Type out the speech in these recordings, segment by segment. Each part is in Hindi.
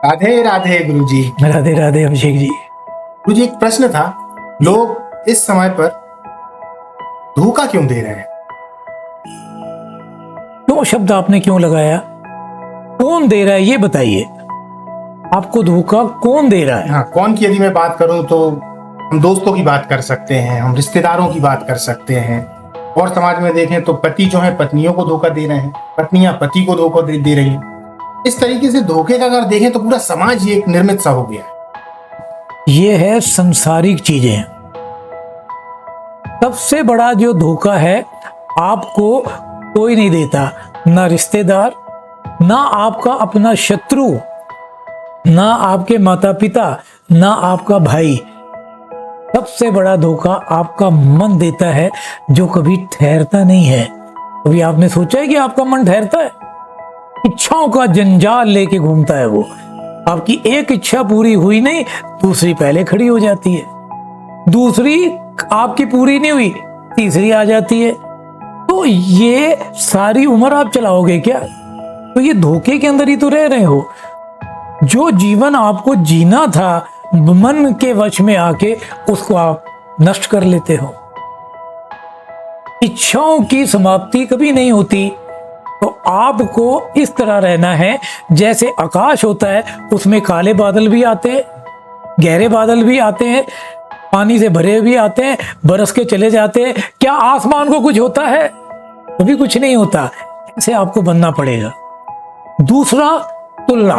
राधे राधे गुरुजी। राधे राधे अभिषेक जी। गुरुजी, एक प्रश्न था, लोग इस समय पर धोखा क्यों दे रहे हैं? क्यों शब्द आपने क्यों लगाया? कौन दे रहा है ये बताइए। आपको धोखा कौन दे रहा है? हाँ, कौन की यदि मैं बात करूं तो हम दोस्तों की बात कर सकते हैं, हम रिश्तेदारों की बात कर सकते हैं, और समाज में देखें तो पति जो है पत्नियों को धोखा दे रहे हैं, पत्नियां पति को धोखा दे रही हैं। इस तरीके से धोखे का अगर देखें तो पूरा समाज ही एक निर्मित सा हो गया है। ये है संसारिक चीजें। सबसे बड़ा जो धोखा है, आपको कोई नहीं देता, ना रिश्तेदार, ना आपका अपना शत्रु, ना आपके माता पिता, ना आपका भाई। सबसे बड़ा धोखा आपका मन देता है, जो कभी ठहरता नहीं है। कभी आपने सोचा है कि आपका मन ठहरता है? इच्छाओं का जंजाल लेके घूमता है वो। आपकी एक इच्छा पूरी हुई नहीं, दूसरी पहले खड़ी हो जाती है, दूसरी आपकी पूरी नहीं हुई, तीसरी आ जाती है। तो ये सारी उम्र आप चलाओगे क्या? तो ये धोखे के अंदर ही तो रह रहे हो। जो जीवन आपको जीना था, मन के वश में आके उसको आप नष्ट कर लेते हो। इच्छाओं की समाप्ति कभी नहीं होती। तो आपको इस तरह रहना है जैसे आकाश होता है, उसमें काले बादल भी आते हैं, गहरे बादल भी आते हैं, पानी से भरे भी आते हैं, बरस के चले जाते हैं। क्या आसमान को कुछ होता है? कभी कुछ नहीं होता। ऐसे आपको बनना पड़ेगा। दूसरा, तुलना।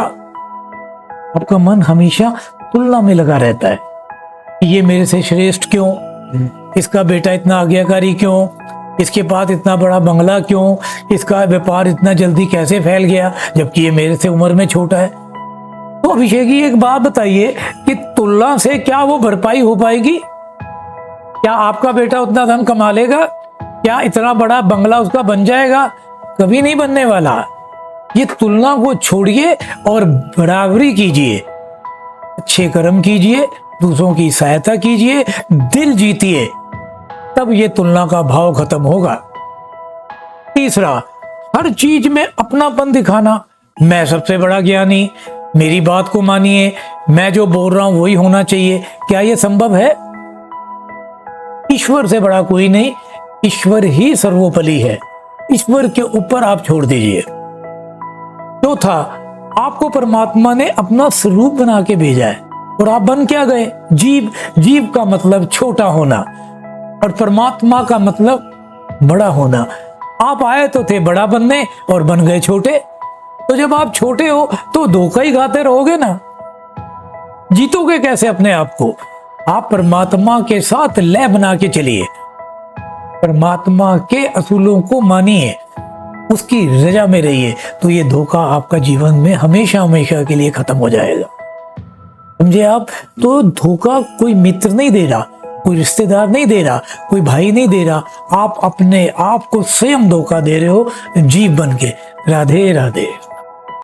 आपका मन हमेशा तुलना में लगा रहता है। ये मेरे से श्रेष्ठ क्यों? इसका बेटा इतना आज्ञाकारी क्यों? इसके पास इतना बड़ा बंगला क्यों? इसका व्यापार इतना जल्दी कैसे फैल गया, जबकि ये मेरे से उम्र में छोटा है? तो अभिषेक जी, एक बात बताइए कि तुलना से क्या वो भरपाई हो पाएगी? क्या आपका बेटा उतना धन कमा लेगा? क्या इतना बड़ा बंगला उसका बन जाएगा? कभी नहीं बनने वाला। ये तुलना को छोड़िए और बराबरी कीजिए, अच्छे कर्म कीजिए, दूसरों की सहायता कीजिए, दिल जीतिए, तब ये तुलना का भाव खत्म होगा। तीसरा, हर चीज में अपनापन दिखाना। मैं सबसे बड़ा ज्ञानी, मेरी बात को मानिए, मैं जो बोल रहा हूं वही होना चाहिए। क्या यह संभव है? ईश्वर से बड़ा कोई नहीं, ईश्वर ही सर्वोपरि है। ईश्वर के ऊपर आप छोड़ दीजिए। चौथा, आपको परमात्मा ने अपना स्वरूप बना के भेजा है और आप बन क्या गए? जीव। जीव का मतलब छोटा होना और परमात्मा का मतलब बड़ा होना। आप आए तो थे बड़ा बनने और बन गए छोटे। तो जब आप छोटे हो तो धोखा ही खाते रहोगे ना। जीतोगे कैसे अपने आप को? आप परमात्मा के साथ लय बना के चलिए, परमात्मा के असूलों को मानिए, उसकी रजा में रहिए, तो ये धोखा आपका जीवन में हमेशा हमेशा के लिए खत्म हो जाएगा। समझे आप? तो धोखा कोई मित्र नहीं दे रहा, कोई रिश्तेदार नहीं दे रहा, कोई भाई नहीं दे रहा। आप अपने आप को स्वयं धोखा दे रहे हो, जीव बन के। राधे राधे।